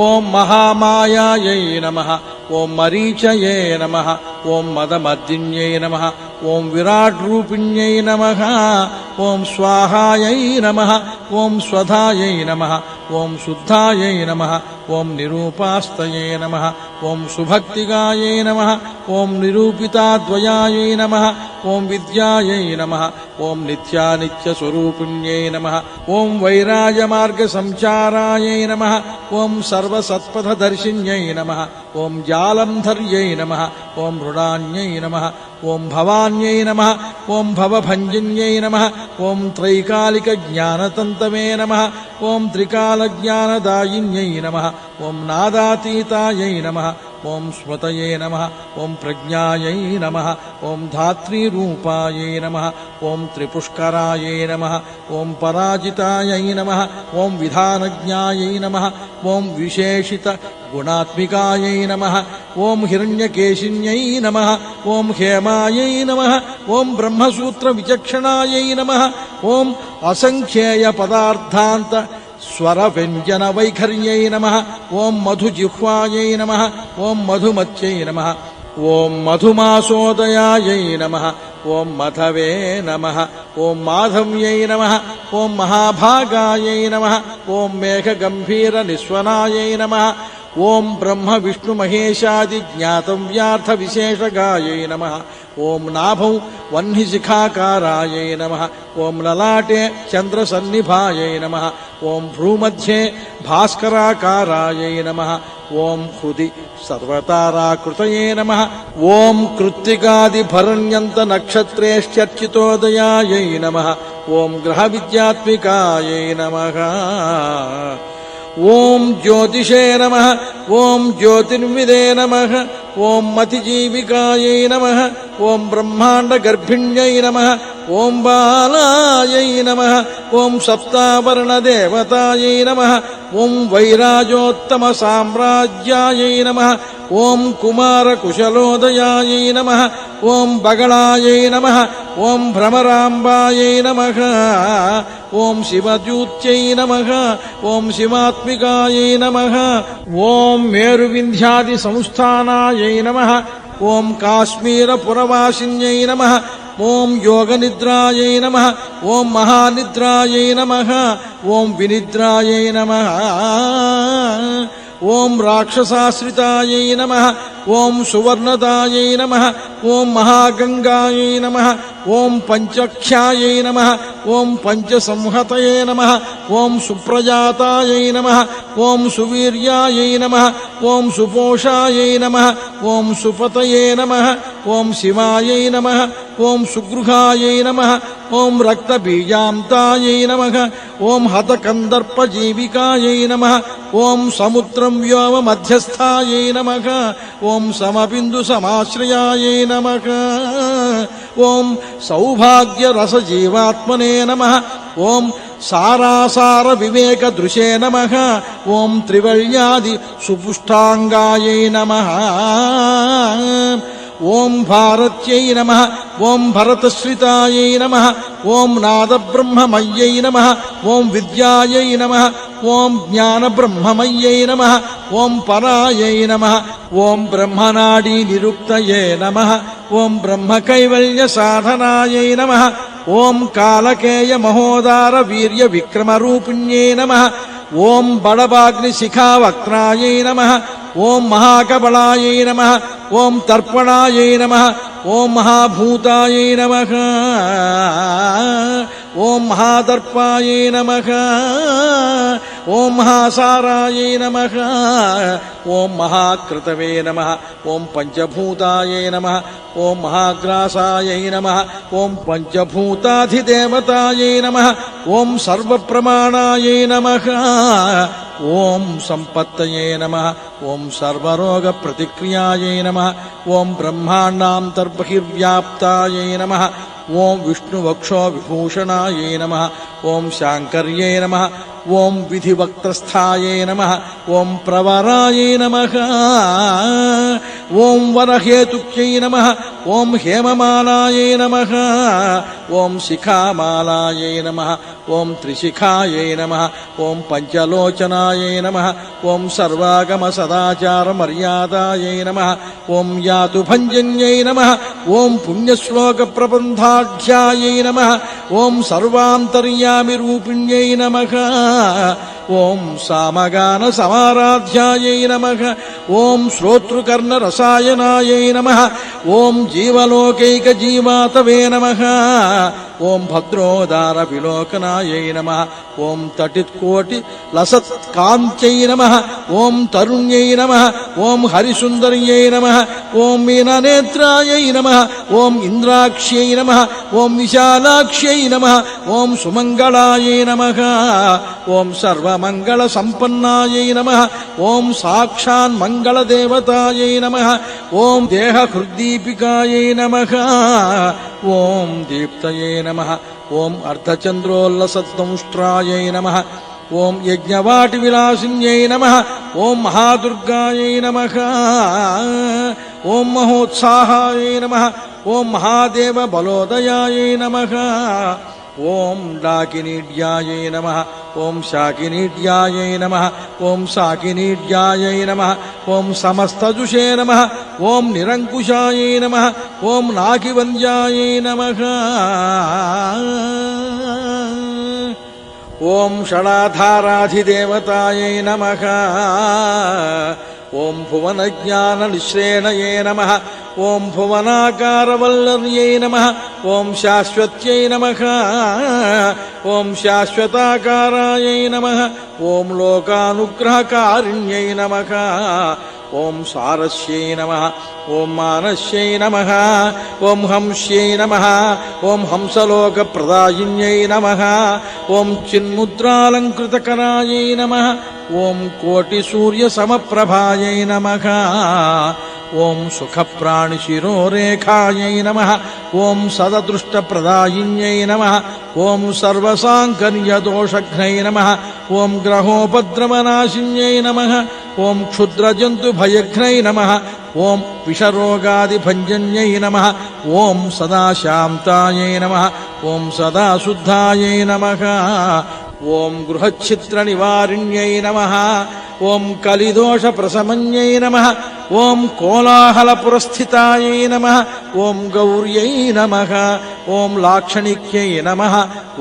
ఓం మహామాయాయై నమః ఓం మరీచయే నమః ఓం మదమర్దిన్యై నమః ఓం విరాట్ రూపిణ్యై నమః ఓం స్వాహాయై నమః ఓం స్వధాయై నమః ఓం శుద్ధాయై నమః ఓం నిరూపాస్తయే నమః ఓం సుభక్తిగాయై నమః ఓం నిరూపితాద్వయాయై నమః ఓం విద్యాయై నమః ఓం నిత్యానిత్యస్వరూపిణ్యై నమః ఓం వైరాజమార్గ సంచారాయై నమః ఓం సర్వసత్పథదర్శిన్యై నమః ఓం జాలంధర్యై నమః ఓం మృడాన్యై నమః ఓం భవాన్యై నమః ఓం భవభంజన్యై నమః ఓం త్రైకాలిక జ్ఞానతంతమే నమః ఓం త్రికాల జ్ఞానదాయిన్యై నమః ఓం నాదాతీతాయై నమః ఓం స్మృతయే నమః ఓం ప్రజ్ఞాయై నమః ఓం ధాత్రీరూపాయై నమః ఓం త్రిపుష్కరాయై నమః ఓం పరాజితాయై నమః ఓం విధానజ్ఞాయై నమః ఓం విశేషిత గుణాత్మికాయై నమః ఓం హిరణ్యకేశిన్యై నమః ఓం హేమాయై నమః ఓం బ్రహ్మసూత్ర విచక్షణాయై నమః ఓం అసంఖ్యేయ పదార్థాంత స్వర వ్యంజన వైఖర్యై నమః ఓం మధుజిహ్వాయై నమః ఓం మధుమత్యై నమః ఓం మధుమాసోదయాయై నమః ఓం మధవే నమః ఓం మాధవ్యై నమః ఓం మహాభాగాయై నమః ఓం మేఘగంభీర నిస్వనాయై నమః ఓం బ్రహ్మ విష్ణు మహేశాది జ్ఞాతవ్యార్థ విశేషగాయై నమః ఓం నాభౌ వహ్నిశిఖాకారాయై నమః ఓం లలాటే చంద్రసన్నిభాయై నమః ఓం భ్రూమధ్యే భాస్కరాకారాయై నమః ఓం హృది సర్వతారాకృతయే నమః ఓం కృత్తికాదిభరణ్యంత నక్షత్రేశ్చర్చితోదయాయై నమః ఓం గ్రహ విద్యాత్మికాయై నమః ఓం జ్యోతిషే నమః ఓం జ్యోతిర్విదే నమః ఓం మతిజీవికాయై నమః ఓం బ్రహ్మాండ గర్భిణ్యై నమః ఓం బాలాయై నమః ఓం సప్తావరణ దేవతాయై నమః ఓం వైరాజోత్తమ సామ్రాజ్యాయై నమః ఓం కుమార కుశలోదయాయై నమః ఓం బగళాయై నమః ఓం భ్రమరాంబాయై నమః ఓం శివజ్యూత్యై నమః ఓం శివాత్మికాయై నమః ఓం మేరువింధ్యాది సంస్థానాయై నమః ఓం కాశ్మీరపురవాసిన్యై నమః ఓం యోగనిద్రాయై నమః ఓం మహానిద్రాయై నమః ఓం వినిద్రాయై నమః ఓం రాక్షసాశ్రితాయై నమః ఓం సువర్ణదాయై నమః ఓం మహాగంగాయై నమః ఓం పంచఖ్యాయై నమః ఓం పంచసంహతయే నమః ఓం సుప్రజాతాయై నమః ఓం సువీర్యాయై నమః ఓం సుపోషాయై నమః ఓం సుపతయే నమః ఓం శివాయై నమః ఓం సుగృహాయై నమః ఓం రక్తబీజాంతాయై నమః ఓం హతకందర్పజీవికాయై నమః ఓం సముద్రం వ్యోమ మధ్యస్థాయై నమః ఓం సమబిందు సమాశ్రయాయై నమః ఓం సౌభాగ్య రసజీవాత్మనే నమః ఓం సారాసార వివేక దృశే నమః ఓం త్రివళ్యాది సుపుష్టాంగాయై నమః ఓం భారత్యై నమః ఓం భరతశ్రితాయై నమః ఓం నాదబ్రహ్మమయ్యై నమః ఓం విద్యాయై నమః ఓం జ్ఞానబ్రహ్మమయ్యై నమః ఓం పరాయై నమః ఓం బ్రహ్మనాడీ నిరుక్తయే నమః ఓం బ్రహ్మకైవల్య సాధనాయై నమః ఓం కాలకేయ మహోదార వీర్య విక్రమరూపిణ్యై నమః ఓం బడబాగ్ని శిఖావక్త్రాయై నమః ఓం మహాకబళాయై నమః ఓం తర్పణాయై నమః ఓం మహాభూతాయై నమః ఓం మహాదర్పాయై నమః ఓం మహాసారాయై నమః ఓం మహాకృతవే నమః ఓం పంచభూతాయై నమః ఓం మహాగ్రాసాయై నమః ఓం పంచభూతాధిదేవతాయై నమః ఓం సర్వప్రమాణాయై నమః ఓం సంపత్తయే నమః ఓం సర్వరోగ ప్రతిక్రియాయై నమః ఓం బ్రహ్మాండాంతర్బహిర్వ్యాప్తాయై నమః ఓం విష్ణువక్షో విభూషణాయై నమః ఓం శాంకర్యై నమః ఓం విధివక్త్రస్థాయై నమః ఓం ప్రవరాయై నమః ఓం వరహేతుక్యై నమః ఓం హేమమాలాయై నమః ఓం శిఖామాలాయై నమః ఓం త్రిశిఖాయై నమః ఓం పంచలోచనాయై నమః ఓం సర్వాగమ సదాచార మర్యాదాయై నమః ఓం యాతు భంజన్యై నమః ఓం పుణ్యశ్లోక ప్రబంధాఢ్యాయై నమః ఓం సర్వాంతర్యామి రూపిణ్యై నమః ఓం సామగాన సమారాధ్యాయై నమః ఓం శ్రోతృకర్ణ రసాయనాయై నమః ఓం జీవలోకైక జీవాతవే నమః ఓం భద్రోదార విలోకనాయై నమః ఓం తటిత్కోటి లసత్ కాంత్యై నమః ఓం తరుణ్యై నమః ఓం హరిసుందర్యై నమః ఓం మీననేత్రాయై నమః ఓం ఇంద్రాక్ష్యై నమః ఓం విశాలాక్ష్యై నమః ఓం సుమంగళాయై నమః ఓం సర్వమంగళ సంపన్నాయై నమః ఓం సాక్షాన్ మంగళ దేవతాయై నమః ఓం దేహహృద్దీపికాయై నమః ఓం దీప్తయే నమః ఓం అర్ధచంద్రోల్లసద్దంష్ట్రాయై నమః ఓం యజ్ఞవాటి విలాసిన్యై నమః ఓం మహాదుర్గాయై నమః ఓం మహోత్సాహాయై నమః ఓం మహాదేవ బలోదయాయై నమః ఓం డాకినీడ్యాయై నమః ఓం శాకినీడ్యాయై నమః ఓం సాకినీడ్యాయై నమః ఓం సమస్తజుషే నమః ఓం నిరంకుశాయై నమః ఓం నాకివంద్యాయై నమః ఓం షడాధారాధిదేవతాయై నమః ఓం భువనజ్ఞాననిశ్రేణయే నమః ఓం భువనాకారవల్లర్యై నమః ఓం శాశ్వత్యై నమః ఓం శాశ్వతాకారాయై నమః ఓం లోకానుగ్రహకారిణ్యై నమః ఓం సారస్యై నమః ఓం మానస్యై నమః ఓం హంస్యై నమః ఓం హంసలోకప్రదాయిన్యై నమః ఓం చిన్ముద్రాలంకృతకరాయై నమః ఓం కోటిసూర్యసమప్రభాయై నమః ఓం సుఖప్రాణిశిరోరేఖాయై నమః ఓం సదదృష్టప్రదాయిన్యై నమః ఓం సర్వసాంకర్యదోషఘ్నై నమః ఓం గ్రహోపద్రవనాశిన్యై నమః ఓం క్షుద్రజంతుభయఘ్నై నమః ఓం విషరోగాదిభంజన్యై నమః ఓం సదాశాంతాయై నమః ఓం సదాశుద్ధాయై నమః ఓం గృహఛిద్రనివారిణ్యై నమః ఓం కలిదోషప్రశమన్యై నమః ఓం కోలాహలపురస్థితాయై నమః ఓం గౌర్యై నమః ఓం లాక్షణిక్యై నమః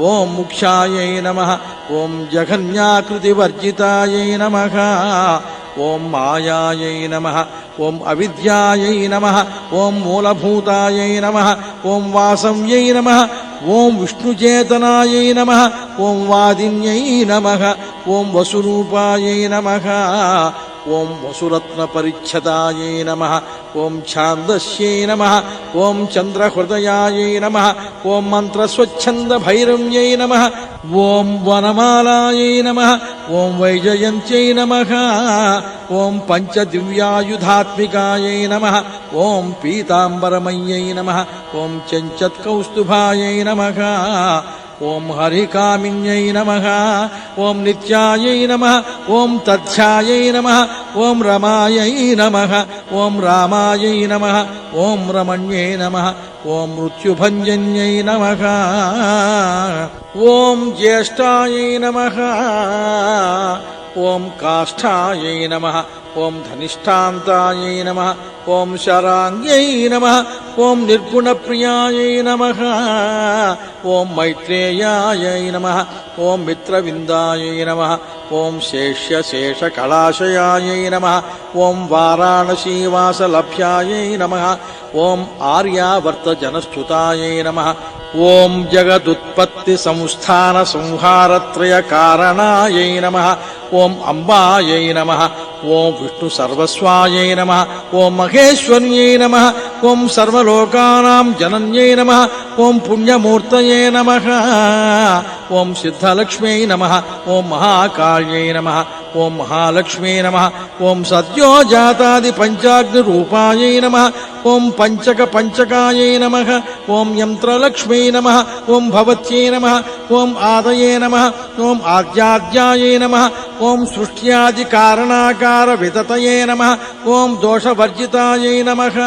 ఓం ముఖ్యాయై నమః ఓం జఘన్యాకృతివర్జితాయై నమః ఓం మాయాయై నమః ఓం అవిద్యాయై నమః ఓం మూలభూతాయై నమః ఓం వాసవ్యై నమః ఓం విష్ణుచేతనాయై నమః ఓం వాదిన్యై నమః ఓం వసురూపాయై నమః ఓం వసురత్నపరిచ్ఛదాయై నమః ఓం ఛాందస్యై నమః ఓం చంద్రహృదయాయై నమః ఓం మంత్రస్వచ్ఛందభైరవ్యై నమః ఓం వనమాలాయై నమః ఓం వైజయంత్యై నమః ఓం పంచదివ్యాయుధాత్మికాయై నమః ఓం పీతాంబరమయ్యై నమః ఓం చెంచత్కౌస్తుభాయై నమః ఓం హరికామిన్యై నమః ఓం నిత్యాయై నమః ఓం తథ్యాయై నమః ఓం రమాయై నమః ఓం రామాయై నమః ఓం రమణ్యై నమః ఓం మృత్యుభంజన్యై నమః ఓం జ్యేష్ఠాయై నమః ఓం కాష్ఠాయై నమః ఓం ధనిష్టాంతాయై నమః ఓం శరాంగ్యై నమః ఓం నిర్గుణప్రియాయై నమః ఓం మైత్రేయాయై నమః ఓం మిత్రవిందాయై నమః ఓం శేష్యశేషకళాశయాయై నమః ఓం వారాణసీవాసలభ్యాయై నమః ఓం ఆర్యావర్తజనస్తుతాయై నమః ఓం జగదుత్పత్తి సంస్థాన సంహారత్రయ కారణాయై నమః ఓం అంబాయై నమః ఓం విష్ణు సర్వస్వాయై నమః ఓం మహేశ్వర్యై నమః ఓం సర్వలోకానాం జనన్యై నమః ఓం పుణ్యమూర్తయే నమః ఓం సిద్ధలక్ష్మ్యై నమః ఓం మహాకాళ్యై నమః ఓం మహాలక్ష్మ్యై నమః ఓం సద్యోజాతాది పంచాగ్నిరూపాయై నమః ఓం పంచకాయై నమః ఓం యంత్రలక్ష్మ్యై నమః ఓం భవత్యై నమః ఓం ఆదయే నమః ఓం ఆద్యాద్యాయై నమః ఓం సృష్ట్యాది కారణాకార వితతయే నమః ఓం దోషవర్జితాయై నమః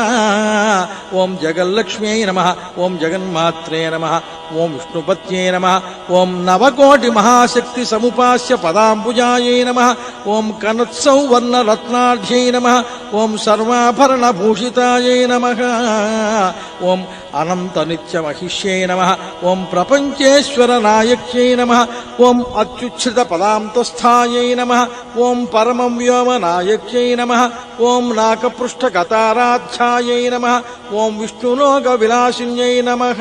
ఓం జగల్లక్ష్మ్యై నమః ఓం జగన్మాత్రే నమః ఓం విష్ణుపత్యై నమః ఓం నవకోటి మహాశక్తి సముపాస్య పదాంబుజాయై నమః ఓం కనత్సౌవర్ణ రత్నాఢ్యై నమః ఓం సర్వాభరణ భూషితాయై నమః ఓం అనంత నిత్య మహిష్యై నమః ఓం ప్రపంచేశ్వర నాయక్యై నమః ఓం అత్యుచ్ఛ్రిత పదాంతస్థాయై నమః ఓం పరమం వ్యోమ నాయక్యై నమః ఓం నాకపృష్ఠ గతారాధ్యాయై నమః ఓం విష్ణులోక విలాసిన్యై నమః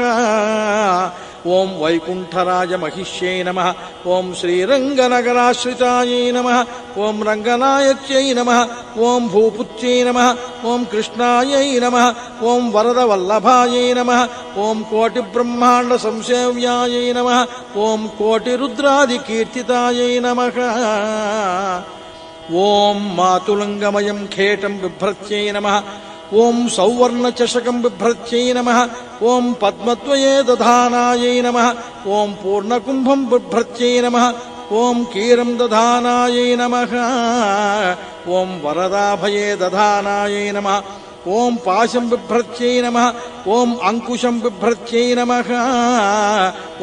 ఓం వైకుంఠరాజ మహిష్యై నమః ఓం శ్రీరంగనగరాశ్రితాయై నమః ఓం రంగనాయక్యై నమః ఓం భూపుత్యై నమః ఓం కృష్ణాయై నమః ఓం వరదవల్లభాయై నమః ఓం కోటి బ్రహ్మాండ సంసేవ్యాయై నమః ఓం కోటి రుద్రాది కీర్తితాయై నమః ఓం మాతులంగమయం ఖేటం బిభ్రత్యై నమః ఓం సౌవర్ణచషకం బిభ్రత్యై నమః ఓం పద్మత్వయే దధానాయై నమః ఓం పూర్ణకుంభం బిభ్రత్యై నమః ఓం కీరం దధానాయై నమః ఓం వరదాభయే దధానాయై నమః ఓం పాశం బిభ్రత్యై నమః ఓం అంకుశం బిభ్రత్యై నమః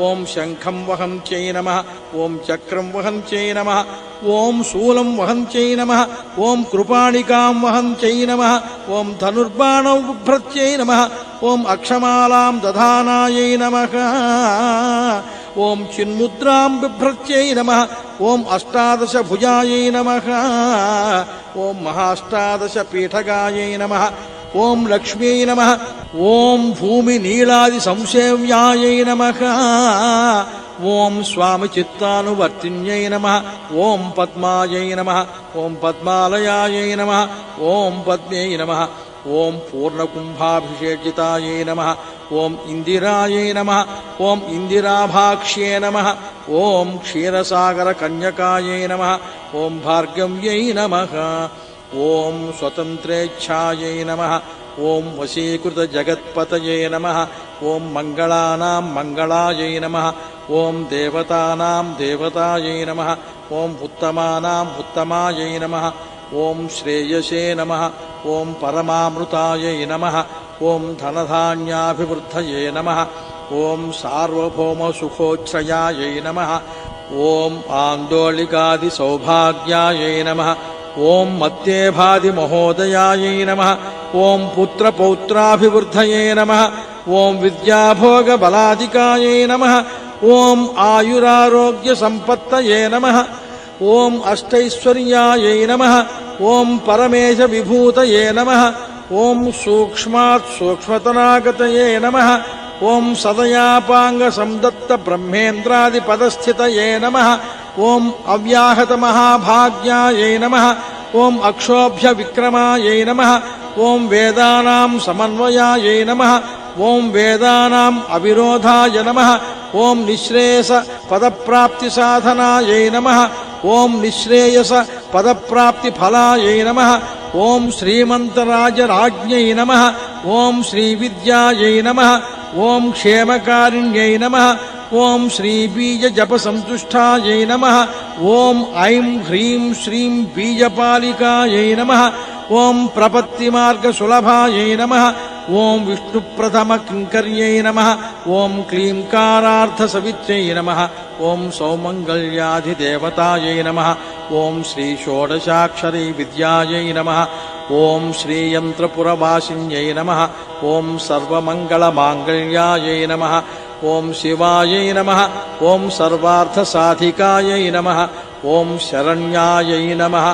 ఓం శంఖం వహంత్యై నమః ఓం చక్రం వహంత్యై నమః ఓం శూలం వహంత్యై నమః ఓం కృపాణికాం వహంత్యై నమః ఓం ధనుర్బాణం బిభ్రత్యై నమః ఓం అక్షమాలాం దధానాయై నమః ఓం చిన్ముద్రాం బిభ్రత్యై నమః ఓం అష్టాదశ భుజాయై నమః ఓం మహాష్టాదశ పీఠగాయై నమః ఓం లక్ష్మ్యై నమః ఓం భూమి నీళాది సంసేవ్యాయై నమః ఓం స్వామి చిత్తానువర్తిన్యై నమః ఓం పద్మాయై నమః ఓం పద్మాలయాయై నమః ఓం పద్మ్యై నమః ఓం పూర్ణకుంభాభిషేకితాయై నమః ఓం ఇందిరాయై నమః ఓం ఇందిరాభాక్ష్యే నమః ఓం క్షీరసాగర కన్యకాయై నమః ఓం భార్గవ్యై నమః ఓం స్వతంత్రేచ్ఛాయై నమః ఓం వశీకృత జగత్పతయే నమః ఓం మంగళానాం మంగళాయై నమః ఓం దేవతానాం దేవతాయై నమః ఓం ఉత్తమానాం ఉత్తమాయై నమః ఓం శ్రేయసే నమః ఓం పరమామృతాయై నమః ఓం ధనధాన్యాభివృద్ధయే నమః ఓం సార్వభౌమసుఖోచ్ఛయాయై నమః ఓం ఆందోళికాది సౌభాగ్యాయై నమః ఓం మత్తేభాది మహోదయాయై నమః ఓం పుత్రపౌత్రాభివృద్ధయే నమః ఓం విద్యాభోగ బలాధికాయై నమః ఓం ఆయురారోగ్య సంపత్తయే నమః ఓం అష్టైశ్వర్యాయై నమః ఓం పరమేశ విభూతయే నమః ఓం సూక్ష్మాత్ సూక్ష్మతనాగతయే నమః ఓం సదయాపాంగ సందత్త బ్రహ్మేంద్రాది పదస్థితయే నమః ఓం అవ్యాహత మహాభాగ్యాయై నమః ఓం అక్షోభ్య విక్రమాయై నమః ఓం వేదానాం సమన్వయాయై నమః ఓం వేదానాం అవిరోధాయ నమః ఓం నిశ్రేయస పదప్రాప్తి సాధనాయై నమః ఓం నిశ్రేయస పదప్రాప్తి ఫలాయై నమః ఓం శ్రీమంతరాజరాజ్ఞై నమః ఓం శ్రీవిద్యాయై నమః ఓం క్షేమకారిణ్యై నమః ఓం శ్రీబీజ జప సంతుష్టాయై నమః ఓం ఐం హ్రీం శ్రీం బీజపాలికాయై నమః ఓం ప్రపత్తి మార్గ సులభాయై నమః ఓం విష్ణు ప్రథమ కింకర్యై నమః ఓం క్లీంకారార్థ సవిత్రై నమః ఓం సౌమంగళ్యాధిదేవతాయై నమః ఓం శ్రీ షోడశాక్షరీ విద్యాయై నమః ఓం శ్రీయంత్రపురవాసిన్యై నమః ఓం సర్వమంగళమాంగళ్యాయై నమః ఓం శివాయై నమః ఓం సర్వార్థసాధికాయై నమః ఓం శరణ్యాయై నమః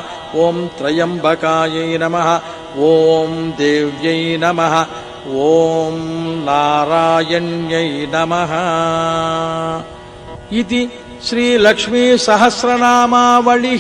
ఓం త్రయంబకాయై నమః ఓం దేవ్యై నమః ఓం నారాయణ్యై నమః ఇది శ్రీ లక్ష్మీ సహస్రనామావళి.